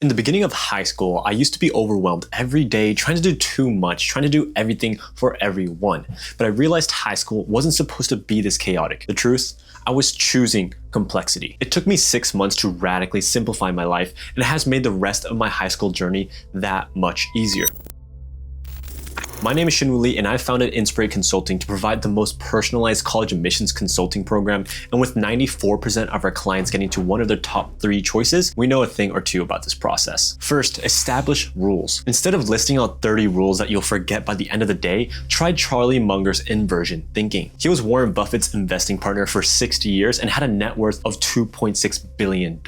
In the beginning of high school, I used to be overwhelmed every day, trying to do too much, trying to do everything for everyone. But I realized high school wasn't supposed to be this chaotic. The truth, I was choosing complexity. It took me 6 months to radically simplify my life, and it has made the rest of my high school journey that much easier. My name is Shinwoo Lee, and I founded Inspirate Consulting to provide the most personalized college admissions consulting program. And with 94% of our clients getting to one of their top 3 choices, we know a thing or two about this process. First, establish rules. Instead of listing out 30 rules that you'll forget by the end of the day, try Charlie Munger's inversion thinking. He was Warren Buffett's investing partner for 60 years and had a net worth of $2.6 billion.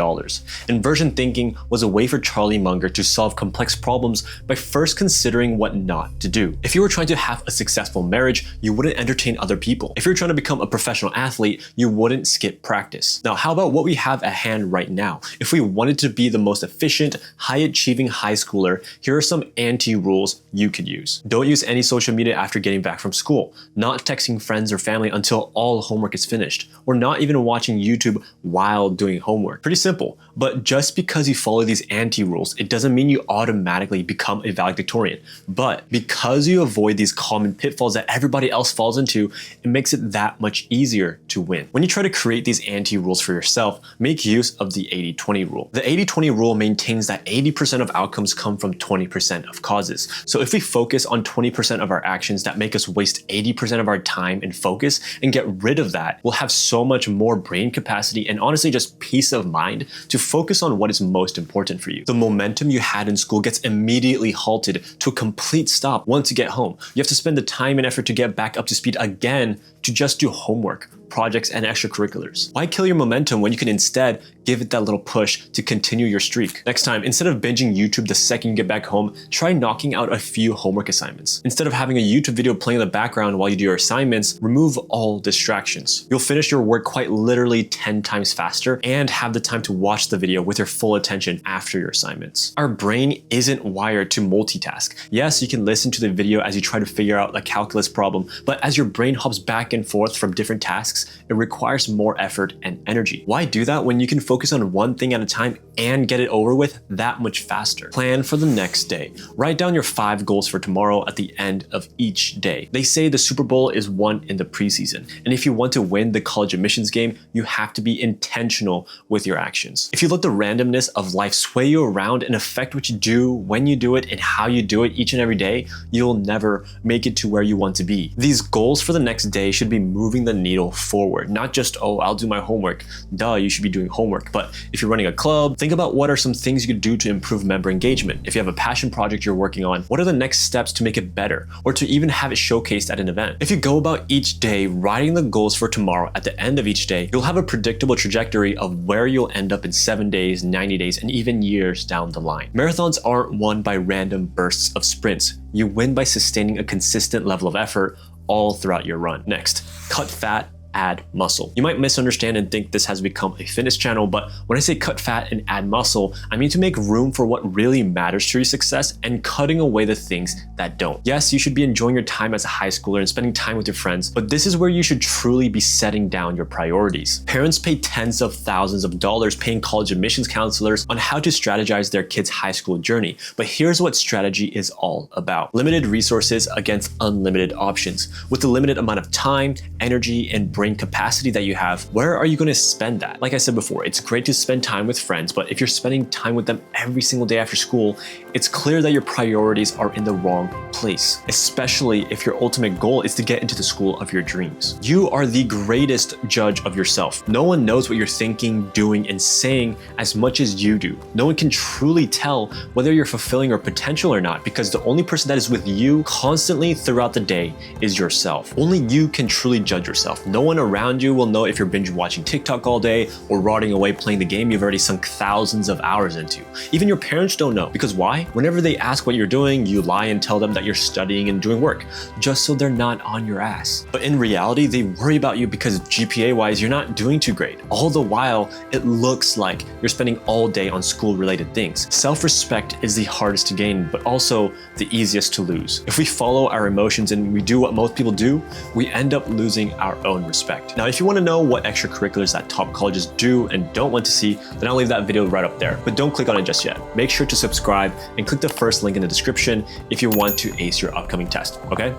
Inversion thinking was a way for Charlie Munger to solve complex problems by first considering what not to do. If you were trying to have a successful marriage, you wouldn't entertain other people. If you're trying to become a professional athlete, you wouldn't skip practice. Now, how about what we have at hand right now? If we wanted to be the most efficient, high-achieving high schooler, here are some anti-rules you could use. Don't use any social media after getting back from school, not texting friends or family until all homework is finished, or not even watching YouTube while doing homework. Pretty simple, but just because you follow these anti-rules, it doesn't mean you automatically become a valedictorian. But because you avoid these common pitfalls that everybody else falls into, it makes it that much easier to win. When you try to create these anti-rules for yourself, make use of the 80-20 rule. The 80-20 rule maintains that 80% of outcomes come from 20% of causes. So if we focus on 20% of our actions that make us waste 80% of our time and focus and get rid of that, we'll have so much more brain capacity and honestly just peace of mind to focus on what is most important for you. The momentum you had in school gets immediately halted to a complete stop once you get home. You have to spend the time and effort to get back up to speed again to just do homework, projects, and extracurriculars. Why kill your momentum when you can instead give it that little push to continue your streak? Next time, instead of binging YouTube the second you get back home, try knocking out a few homework assignments. Instead of having a YouTube video playing in the background while you do your assignments, remove all distractions. You'll finish your work quite literally 10 times faster and have the time to watch the video with your full attention after your assignments. Our brain isn't wired to multitask. Yes, you can listen to the video as you try to figure out a calculus problem, but as your brain hops back and forth from different tasks, it requires more effort and energy. Why do that when you can focus on one thing at a time and get it over with that much faster? Plan for the next day. Write down your 5 goals for tomorrow at the end of each day. They say the Super Bowl is won in the preseason, and if you want to win the college admissions game, you have to be intentional with your actions. If you let the randomness of life sway you around and affect what you do, when you do it, and how you do it each and every day, you'll never make it to where you want to be. These goals for the next day should be moving the needle forward, not just, oh, I'll do my homework. Duh, you should be doing homework. But if you're running a club, think about what are some things you could do to improve member engagement. If you have a passion project you're working on, what are the next steps to make it better, or to even have it showcased at an event? If you go about each day writing the goals for tomorrow at the end of each day, you'll have a predictable trajectory of where you'll end up in 7 days, 90 days, and even years down the line. Marathons aren't won by random bursts of sprints. You win by sustaining a consistent level of effort all throughout your run. Next, cut fat, add muscle. You might misunderstand and think this has become a fitness channel, but when I say cut fat and add muscle, I mean to make room for what really matters to your success and cutting away the things that don't. Yes, you should be enjoying your time as a high schooler and spending time with your friends, but this is where you should truly be setting down your priorities. Parents pay tens of thousands of dollars paying college admissions counselors on how to strategize their kids' high school journey, but here's what strategy is all about. Limited resources against unlimited options. With the limited amount of time, energy, and brain capacity that you have, where are you going to spend that? Like I said before, it's great to spend time with friends, but if you're spending time with them every single day after school, it's clear that your priorities are in the wrong place, especially if your ultimate goal is to get into the school of your dreams. You are the greatest judge of yourself. No one knows what you're thinking, doing, and saying as much as you do. No one can truly tell whether you're fulfilling your potential or not, because the only person that is with you constantly throughout the day is yourself. Only you can truly judge yourself. No one around you will know if you're binge watching TikTok all day or rotting away playing the game you've already sunk thousands of hours into. Even your parents don't know. Because why? Whenever they ask what you're doing, you lie and tell them that you're studying and doing work, just so they're not on your ass. But in reality, they worry about you because GPA-wise, you're not doing too great. All the while, it looks like you're spending all day on school-related things. Self-respect is the hardest to gain, but also the easiest to lose. If we follow our emotions and we do what most people do, we end up losing our own respect. respect. Now, if you want to know what extracurriculars that top colleges do and don't want to see, then I'll leave that video right up there. But don't click on it just yet. Make sure to subscribe and click the first link in the description if you want to ace your upcoming test, okay?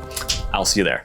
I'll see you there.